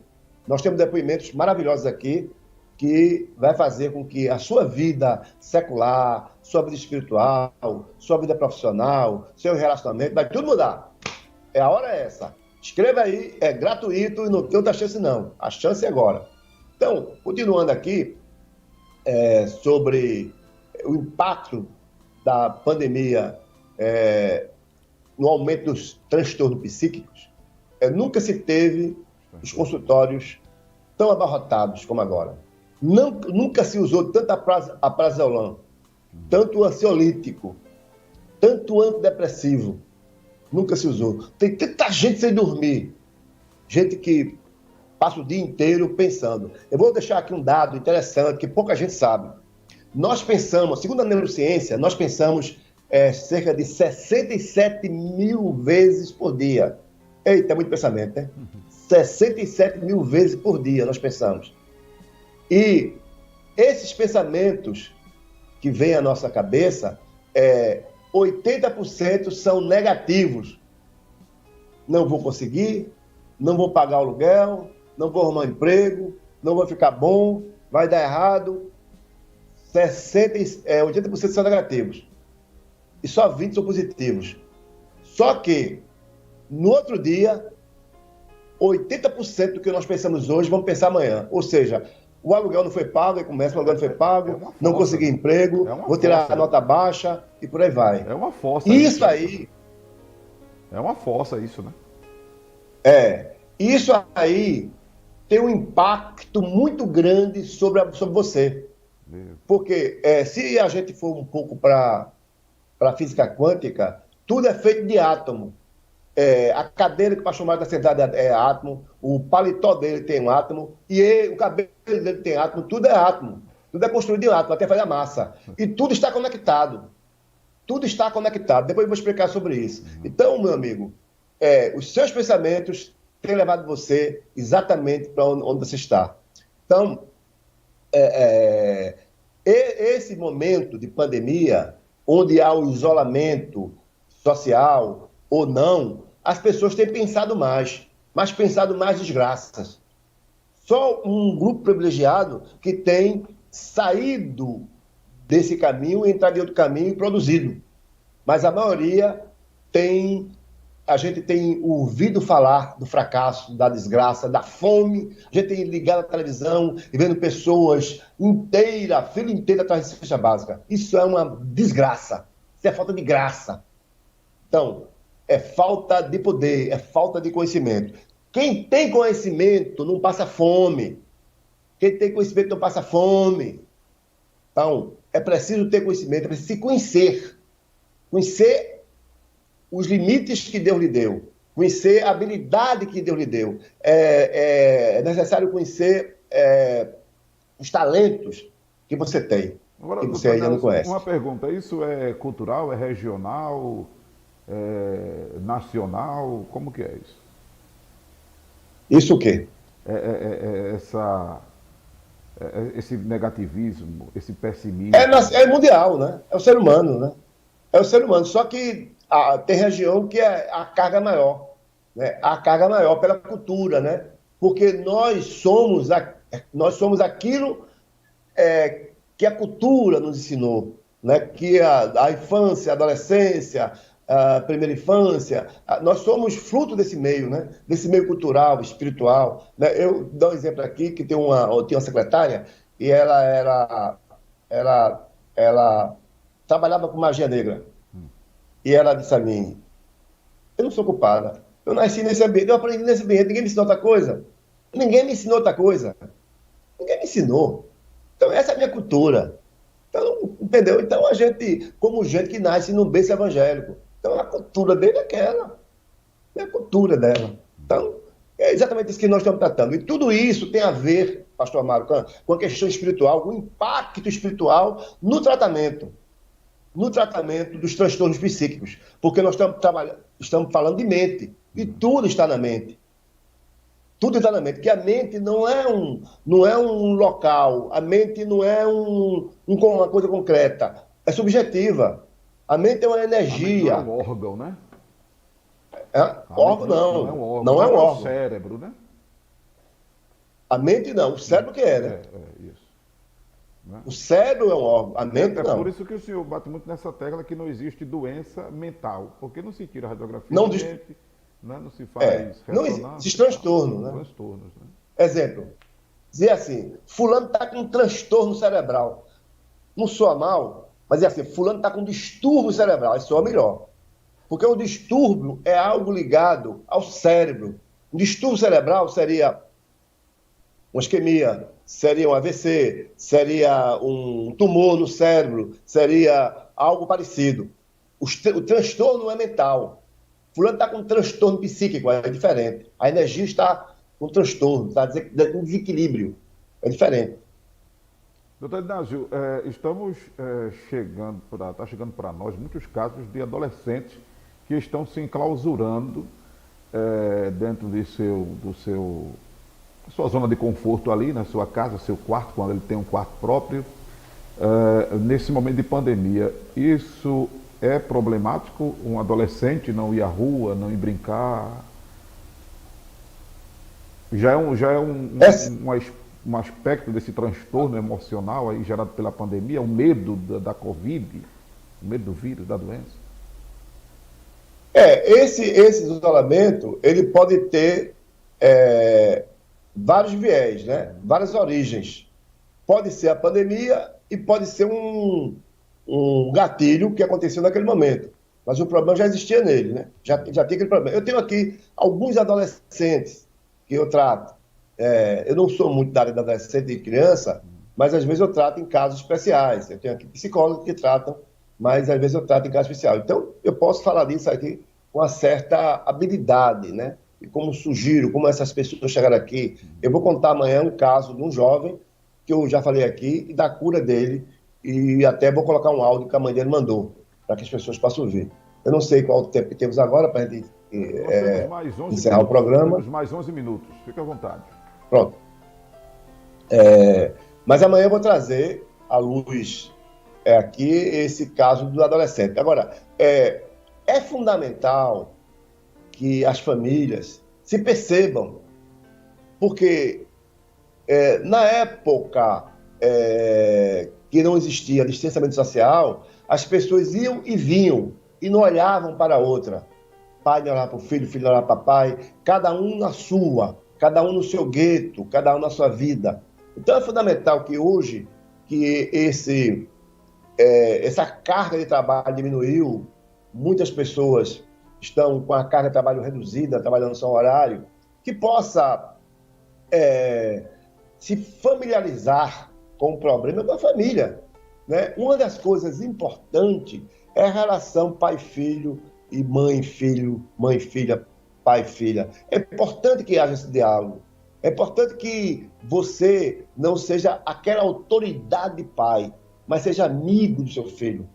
Nós temos depoimentos maravilhosos aqui que vai fazer com que a sua vida secular, sua vida espiritual, sua vida profissional, seu relacionamento, vai tudo mudar. A hora é essa. Escreva aí, é gratuito e não tem outra chance não. A chance é agora. Então, continuando aqui, sobre o impacto da pandemia no aumento dos transtornos psíquicos, nunca se teve os consultórios tão abarrotados como agora. Nunca se usou tanto aprazolam, tanto ansiolítico, tanto antidepressivo. Nunca se usou. Tem tanta gente sem dormir. Gente que passa o dia inteiro pensando. Eu vou deixar aqui um dado interessante que pouca gente sabe. Nós pensamos, segundo a neurociência, nós pensamos cerca de 67 mil vezes por dia. Eita, é muito pensamento, né? 67 mil vezes por dia nós pensamos. E esses pensamentos que vêm à nossa cabeça, 80% são negativos. Não vou conseguir, não vou pagar o aluguel, não vou arrumar um emprego, não vou ficar bom, vai dar errado. 80% são negativos. E só 20% são positivos. Só que, no outro dia, 80% do que nós pensamos hoje, vamos pensar amanhã. Ou seja, o aluguel não foi pago, aí começa, o aluguel não foi pago, não consegui emprego, vou tirar a nota baixa e por aí vai. É uma força. Isso aí... É uma força isso, né? Isso aí tem um impacto muito grande sobre você. Porque se a gente for um pouco para a física quântica, tudo é feito de átomo. A cadeira que o pastor Mário está sentado é átomo, o paletó dele tem um átomo, e o cabelo dele tem átomo, tudo é átomo. Tudo é construído de átomo, até fazer a massa. E tudo está conectado. Tudo está conectado. Depois eu vou explicar sobre isso. Então, meu amigo, os seus pensamentos têm levado você exatamente para onde você está. Então, esse momento de pandemia, onde há o isolamento social ou não, as pessoas têm pensado mais, mas pensado mais desgraças. Só um grupo privilegiado que tem saído desse caminho e entrar em outro caminho produzido. Mas a maioria a gente tem ouvido falar do fracasso, da desgraça, da fome. A gente tem ligado a televisão e vendo pessoas inteiras, filha inteira atrás de cesta básica. Isso é uma desgraça. Isso é falta de graça. Então, é falta de poder, é falta de conhecimento. Quem tem conhecimento não passa fome. Quem tem conhecimento não passa fome. Então, é preciso ter conhecimento, é preciso se conhecer. Conhecer os limites que Deus lhe deu. Conhecer a habilidade que Deus lhe deu. É necessário conhecer os talentos que você tem, Agora, que você doutor ainda não Nelson, conhece. uma pergunta, isso é cultural, é regional, é nacional, como que é isso? Isso o quê? Esse negativismo, esse É, pessimismo. é mundial, né? É o ser humano, né? É o ser humano. Só que tem região que é a carga maior, né? A carga maior pela cultura, né? Porque nós somos aquilo que a cultura nos ensinou, né? Que a infância, a adolescência, a primeira infância, nós somos fruto desse meio, né? Desse meio cultural, espiritual, né? Eu dou um exemplo aqui que eu tinha uma secretária e ela trabalhava com magia negra e ela disse a mim: eu não sou culpada, eu nasci nesse ambiente, eu aprendi nesse ambiente, ninguém me ensinou outra coisa, ninguém me ensinou outra coisa, ninguém me ensinou. Então essa é a minha cultura. Então, entendeu? Então a gente, como gente que nasce num berço evangélico, então a cultura dele é aquela, é a cultura dela. Então, é exatamente isso que nós estamos tratando. E tudo isso tem a ver, pastor Amaro, com a questão espiritual, o impacto espiritual no tratamento dos transtornos psíquicos. Porque nós estamos falando de mente, e tudo está na mente. Tudo está na mente, porque a mente não é um local, a mente não é uma coisa concreta, é subjetiva. A mente é uma A mente não é energia. um órgão, né? A mente Órgão não é um não, órgão. O não é um órgão é o órgão. cérebro, né? A mente não, o cérebro que é, né? Isso. Né? O cérebro é um órgão, a mente É por não. isso que o senhor bate muito nessa tecla que não existe doença mental, porque não se tira radiografia Não de diz, mente, né? Não se faz não existe ressonância, transtorno, né? transtornos, né? Exemplo, dizer assim, fulano está com um transtorno cerebral. Não soa mal, mas é assim, fulano está com um distúrbio cerebral, aí soa melhor. Porque o distúrbio é algo ligado ao cérebro. Um distúrbio cerebral seria uma isquemia, seria um AVC, seria um tumor no cérebro, seria algo parecido. O transtorno é mental. Fulano está com um transtorno psíquico, é diferente. A energia está com transtorno, está em desequilíbrio. É diferente. Doutor Inácio, estamos está chegando para nós muitos casos de adolescentes que estão se enclausurando dentro sua zona de conforto ali, na sua casa, seu quarto, quando ele tem um quarto próprio, nesse momento de pandemia. Isso é problemático? Um adolescente não ir à rua, não ir brincar? Um aspecto desse transtorno emocional aí gerado pela pandemia, o medo da Covid, o medo do vírus, da doença? Esse isolamento, ele pode ter vários viés, né? Várias origens. Pode ser a pandemia e pode ser um gatilho que aconteceu naquele momento. Mas o problema já existia nele, né? Já tinha aquele problema. Eu tenho aqui alguns adolescentes que eu trato. Eu não sou muito da área da adolescente e criança, mas às vezes eu trato em casos especiais. Eu tenho aqui psicólogos que tratam, mas às vezes eu trato em caso especial. Então, eu posso falar disso aqui com uma certa habilidade, né? E como sugiro, como essas pessoas chegaram aqui. Eu vou contar amanhã um caso de um jovem, que eu já falei aqui, e da cura dele, e até vou colocar um áudio que a mãe dele mandou, para que as pessoas possam ouvir. Eu não sei qual o tempo que temos agora para a gente Nós temos mais 11 encerrar o minutos. programa. Temos mais 11 minutos. Fique à vontade. Pronto. Mas amanhã eu vou trazer à luz aqui esse caso do adolescente. Agora, é fundamental que as famílias se percebam, porque na época que não existia distanciamento social, as pessoas iam e vinham e não olhavam para a outra. Pai não olhava para o filho, filho não olhava para o pai, cada um na sua, cada um no seu gueto, cada um na sua vida. Então é fundamental que hoje, que essa carga de trabalho diminuiu, muitas pessoas estão com a carga de trabalho reduzida, trabalhando só horário, que possa se familiarizar com o problema da família, né? Uma das coisas importantes é a relação pai-filho e mãe-filho, mãe-filha, pai-filha. É importante que haja esse diálogo. É importante que você não seja aquela autoridade de pai, mas seja amigo do seu filho.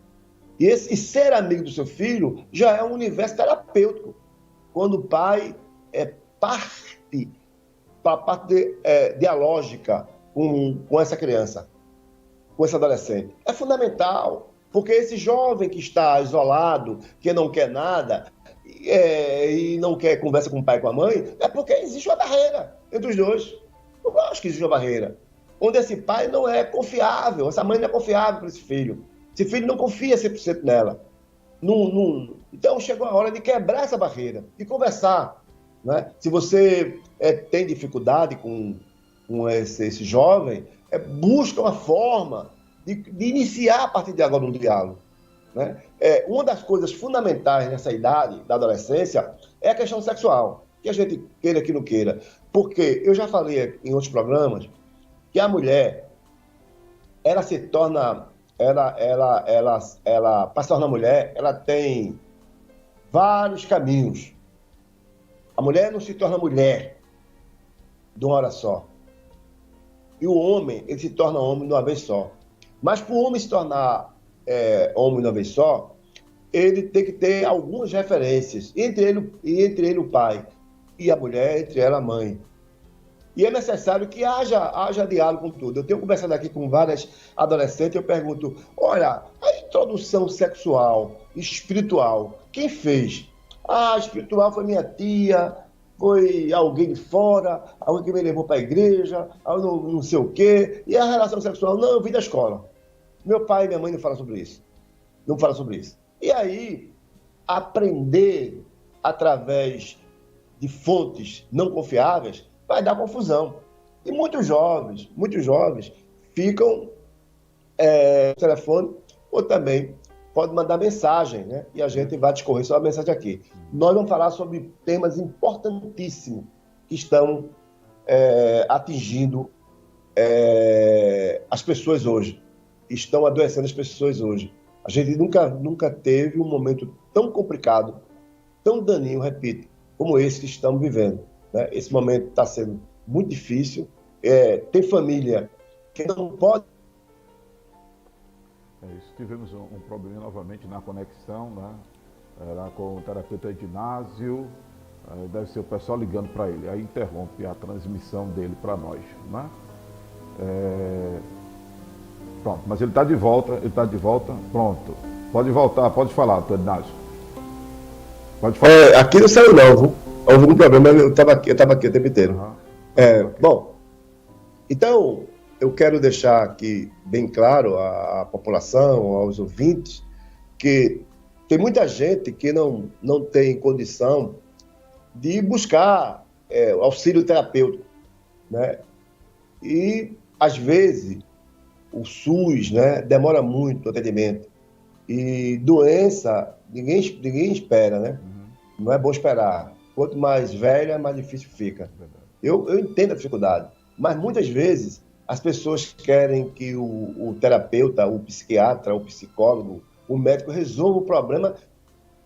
E ser amigo do seu filho já é um universo terapêutico. Quando o pai parte para a parte dialógica com essa criança, com esse adolescente. É fundamental, porque esse jovem que está isolado, que não quer nada, e não quer conversa com o pai e com a mãe, é porque existe uma barreira entre os dois. Eu acho que existe uma barreira, onde esse pai não é confiável, essa mãe não é confiável para esse filho. Esse filho não confia 100% nela. Então chegou a hora de quebrar essa barreira, de conversar. Né? Se você tem dificuldade com esse jovem, busca uma forma de iniciar a partir de agora um diálogo. Né? Uma das coisas fundamentais nessa idade da adolescência é a questão sexual, que a gente queira que não queira. Porque eu já falei em outros programas que a mulher, ela se torna, para se tornar mulher, ela tem vários caminhos. A mulher não se torna mulher de uma hora só. E o homem, ele se torna homem de uma vez só. Mas para o homem se tornar homem de uma vez só, ele tem que ter algumas referências. Entre ele o pai e a mulher, entre ela a mãe. E é necessário que haja diálogo com tudo. Eu tenho conversado aqui com várias adolescentes, eu pergunto, olha, a introdução sexual, espiritual, quem fez? Ah, espiritual foi minha tia, foi alguém de fora, alguém que me levou para a igreja, não sei o quê. E a relação sexual? Não, eu vim da escola. Meu pai e minha mãe não falam sobre isso. Não falam sobre isso. E aí, aprender através de fontes não confiáveis vai dar confusão. E muitos jovens ficam no telefone ou também pode mandar mensagem, né? E a gente vai discorrer sobre a mensagem aqui. Nós vamos falar sobre temas importantíssimos que estão atingindo as pessoas hoje, estão adoecendo as pessoas hoje. A gente nunca teve um momento tão complicado, tão daninho, repito, como esse que estamos vivendo. Né? Esse momento está sendo muito difícil. Tem família que não pode... Tivemos um problema novamente na conexão, né? Lá com o terapeuta Edinásio, deve ser o pessoal ligando para ele, aí interrompe a transmissão dele para nós. Né? Pronto, mas ele está de volta, pronto. Pode voltar, pode falar, doutor Edinásio. Pode falar. Aqui não saiu não, viu? Houve algum problema, eu estava aqui o tempo inteiro. Okay. Bom, então... Eu quero deixar aqui bem claro à população, aos ouvintes, que tem muita gente que não tem condição de buscar auxílio terapêutico, né? E, às vezes, o SUS, né, demora muito o atendimento. E doença, ninguém espera, né? Não é bom esperar. Quanto mais velha, mais difícil fica. Eu entendo a dificuldade, mas muitas vezes... As pessoas querem que o terapeuta, o psiquiatra, o psicólogo, o médico resolva o problema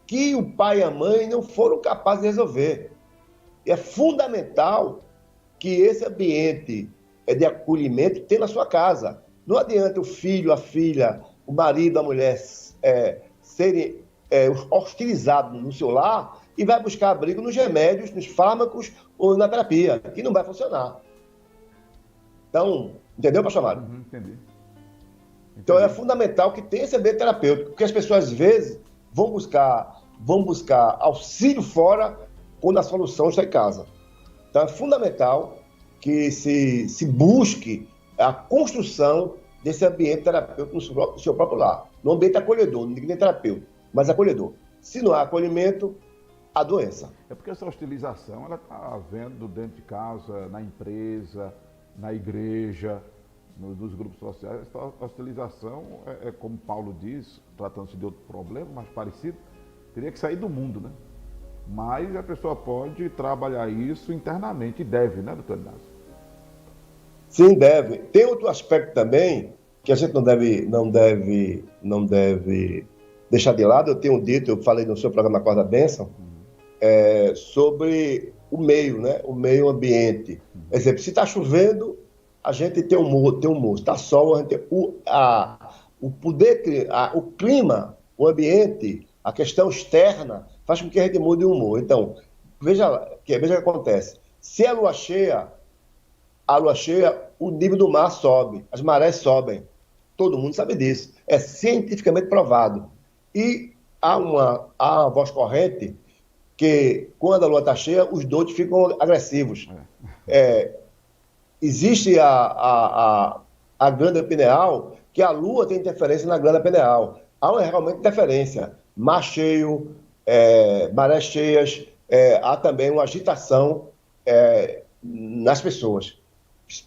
que o pai e a mãe não foram capazes de resolver. E é fundamental que esse ambiente de acolhimento tenha na sua casa. Não adianta o filho, a filha, o marido, a mulher serem hostilizados no seu lar e vai buscar abrigo nos remédios, nos fármacos ou na terapia, que não vai funcionar. Então, entendeu, pastor Mário? Entendi. Então é fundamental que tenha esse ambiente terapêutico, porque as pessoas, às vezes, vão buscar auxílio fora quando a solução está em casa. Então é fundamental que se busque a construção desse ambiente terapêutico no seu próprio lar. No ambiente acolhedor, não digo nem terapêutico, mas acolhedor. Se não há acolhimento, há doença. É porque essa hostilização, ela está havendo dentro de casa, na empresa, na igreja, nos grupos sociais. Essa hostilização, como Paulo diz, tratando-se de outro problema, mais parecido, teria que sair do mundo, né? Mas a pessoa pode trabalhar isso internamente, e deve, né, doutor Inácio? Sim, deve. Tem outro aspecto também que a gente não deve deixar de lado. Eu tenho dito, eu falei no seu programa Acorda Bênção, sobre o meio, né? O meio ambiente. Por exemplo, se está chovendo, a gente tem humor. Se está sol, a gente tem o poder, o clima, o ambiente, a questão externa faz com que a gente mude o humor. Então, veja o que acontece. Se a lua cheia, o nível do mar sobe, as marés sobem. Todo mundo sabe disso. É cientificamente provado. E há uma voz corrente que, quando a lua está cheia, os doutes ficam agressivos. Existe a glândula pineal, que a lua tem interferência na glândula pineal. Há realmente interferência. Mar cheio, marés cheias, há também uma agitação nas pessoas.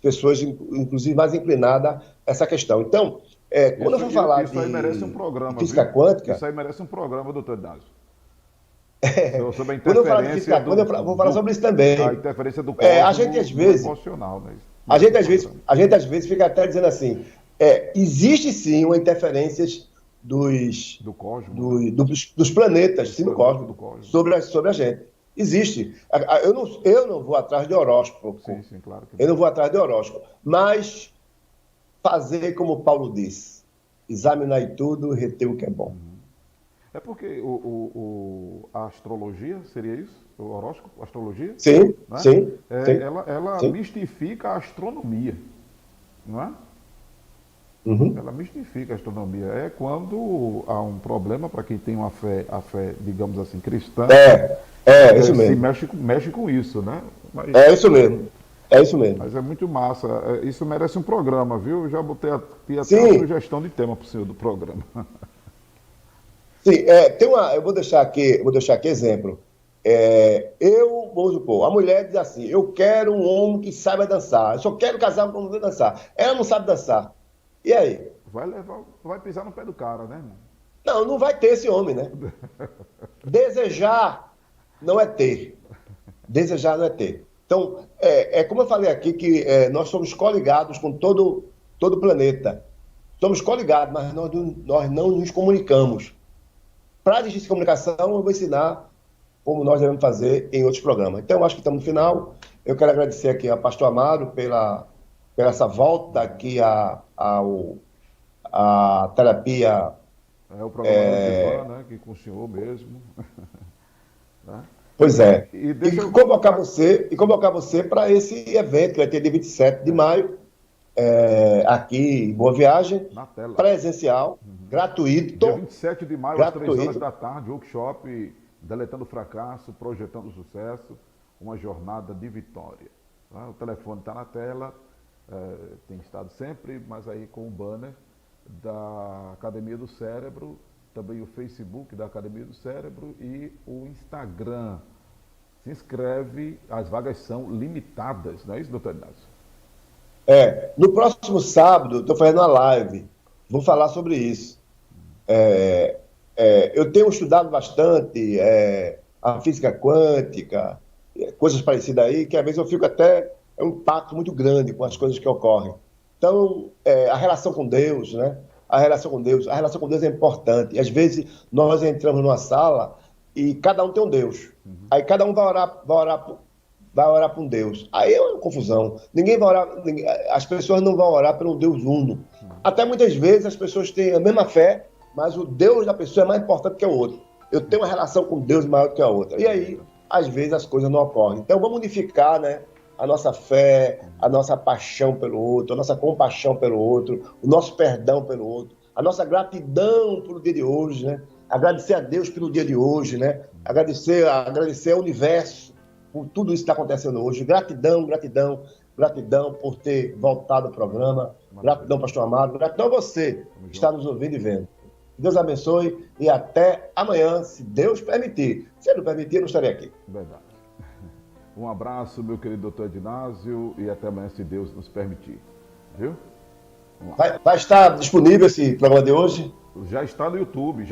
Pessoas, inclusive, mais inclinadas a essa questão. Então, quando eu for falar isso aí merece um programa, física quântica... Isso aí merece um programa, doutor Inácio. Sobre a quando eu falar de física quântica, eu vou falar sobre isso também. A interferência do cosmos a gente, às vezes, emocional, né? A gente, às vezes, fica até dizendo assim, existe sim uma interferência do cosmos, dos planetas, sim, do cosmos, sobre a gente. Existe. Eu não vou atrás de horóscopo. Sim, claro que eu não vou atrás de horóscopo. Mas fazer como Paulo disse, examinar tudo e reter o que é bom. É porque a astrologia, seria isso? O horóscopo, a astrologia? Sim, né? sim. Ela sim. mistifica a astronomia, não é? Uhum. Ela mistifica a astronomia. É quando há um problema para quem tem a fé, digamos assim, cristã. Isso mesmo. Mexe com isso, né? Mas, isso mesmo. É isso mesmo. Mas é muito massa. Isso merece um programa, viu? Eu já botei até uma sugestão de tema para o senhor do programa. Sim, eu vou deixar aqui exemplo. Vamos supor, a mulher diz assim, eu quero um homem que saiba dançar, eu só quero casar com um homem que dançar. Ela não sabe dançar. E aí? Vai pisar no pé do cara, né? Não vai ter esse homem, né? Desejar não é ter. Desejar não é ter. Então, como eu falei aqui, que nós somos coligados com todo o planeta. Somos coligados, mas nós não nos comunicamos. Para a justiça de comunicação, eu vou ensinar como nós devemos fazer em outros programas. Então, eu acho que estamos no final. Eu quero agradecer aqui ao pastor Amaro pela essa volta aqui à terapia. O programa do né, que com o senhor mesmo. Tá? Pois é. E convocar você para esse evento que vai ter dia 27 de maio, aqui em Boa Viagem, presencial, gratuito. Dia 27 de maio, às 3 horas da tarde, workshop Deletando o Fracasso, Projetando o Sucesso, uma jornada de vitória. Tá? O telefone está na tela, tem estado sempre, mas aí com o banner da Academia do Cérebro, também o Facebook da Academia do Cérebro e o Instagram. Se inscreve, as vagas são limitadas, não é isso, doutor Inácio? No próximo sábado, estou fazendo uma live, vou falar sobre isso. Eu tenho estudado bastante a física quântica, coisas parecidas aí, que às vezes eu fico até um impacto muito grande com as coisas que ocorrem. Então, a relação com Deus, né? A relação com Deus é importante. E, às vezes nós entramos numa sala e cada um tem um Deus. Aí cada um vai orar para um Deus. Aí é uma confusão. Ninguém vai orar, as pessoas não vão orar pelo Deus uno. Até muitas vezes as pessoas têm a mesma fé, mas o Deus da pessoa é mais importante que o outro. Eu tenho uma relação com Deus maior que a outra. E aí, às vezes, as coisas não ocorrem. Então, vamos unificar, né, a nossa fé, a nossa paixão pelo outro, a nossa compaixão pelo outro, o nosso perdão pelo outro, a nossa gratidão pelo dia de hoje, né? Agradecer a Deus pelo dia de hoje, né? Agradecer ao universo por tudo isso que está acontecendo hoje. Gratidão por ter voltado ao programa. Gratidão, pastor Amado. Gratidão a você que está nos ouvindo e vendo. Deus abençoe e até amanhã, se Deus permitir. Se Ele não permitir, eu não estarei aqui. Verdade. Um abraço, meu querido doutor Ednásio, e até amanhã, se Deus nos permitir. Viu? Vai estar disponível esse programa de hoje? Já está no YouTube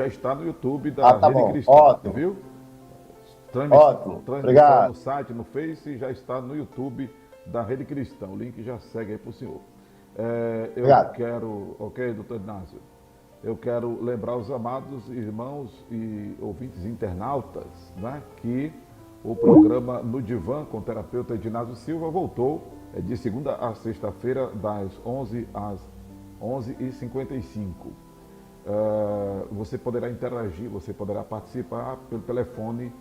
da tá Rede bom. Cristã, Ótimo. viu? Ótimo. Transmissão Obrigado. no site, no Face, e já está no YouTube da Rede Cristã. O link já segue aí para o senhor. Obrigado. Ok, doutor Ednásio? Eu quero lembrar os amados irmãos e ouvintes internautas, né, que o programa No Divã com o terapeuta Ednásio Silva voltou de segunda a sexta-feira, das 11 às 11h55. Você poderá interagir, você poderá participar pelo telefone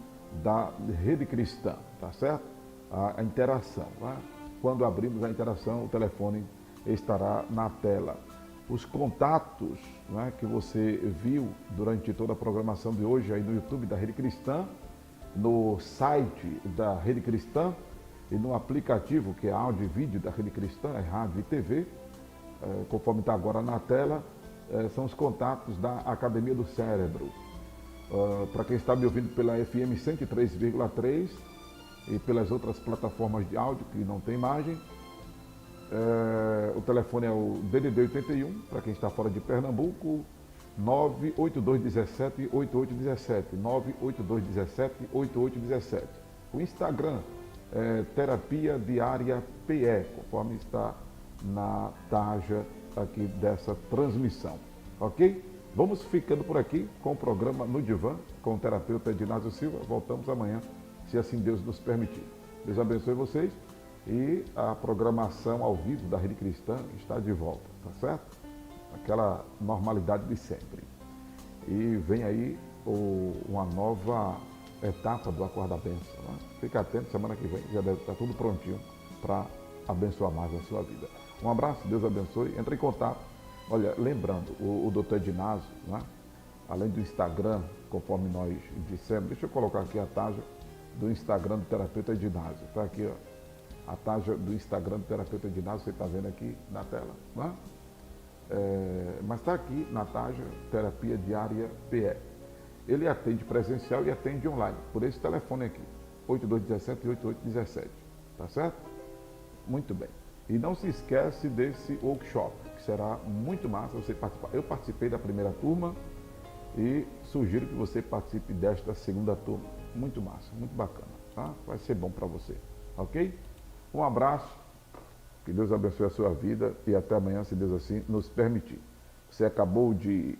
da Rede Cristã, tá certo? A interação. Né? Quando abrimos a interação, o telefone estará na tela. Os contatos, né, que você viu durante toda a programação de hoje aí no YouTube da Rede Cristã, no site da Rede Cristã e no aplicativo que é áudio e vídeo da Rede Cristã, é rádio e TV, conforme está agora na tela, são os contatos da Academia do Cérebro. Para quem está me ouvindo pela FM 103,3 e pelas outras plataformas de áudio que não tem imagem, o telefone é o DDD 81, para quem está fora de Pernambuco, 98217-8817, 98217-8817. O Instagram é Terapia Diária PE, conforme está na tarja aqui dessa transmissão, ok? Vamos ficando por aqui com o programa No Divã, com o terapeuta Ednásio Silva. Voltamos amanhã, se assim Deus nos permitir. Deus abençoe vocês e a programação ao vivo da Rede Cristã está de volta, tá certo? Aquela normalidade de sempre. E vem aí uma nova etapa do Acorda Bênção. Né? Fica atento, semana que vem já deve estar tudo prontinho para abençoar mais a sua vida. Um abraço, Deus abençoe. Entre em contato. Olha, lembrando, o doutor Ednásio, né? Além do Instagram, conforme nós dissemos, deixa eu colocar aqui a taxa do Instagram do terapeuta Ednásio. Está aqui, ó, a taxa do Instagram do terapeuta Ednásio, você está vendo aqui na tela. Né? Mas está aqui na taxa Terapia Diária PE. Ele atende presencial e atende online, por esse telefone aqui, 8217-8817. Tá certo? Muito bem. E não se esquece desse workshop, que será muito massa você participar. Eu participei da primeira turma e sugiro que você participe desta segunda turma. Muito massa, muito bacana, tá? Vai ser bom para você, ok? Um abraço, que Deus abençoe a sua vida e até amanhã, se Deus assim nos permitir. Você acabou de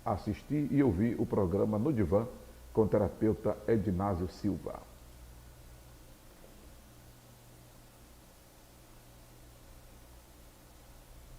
assistir e ouvir o programa No Divã com o terapeuta Ednásio Silva.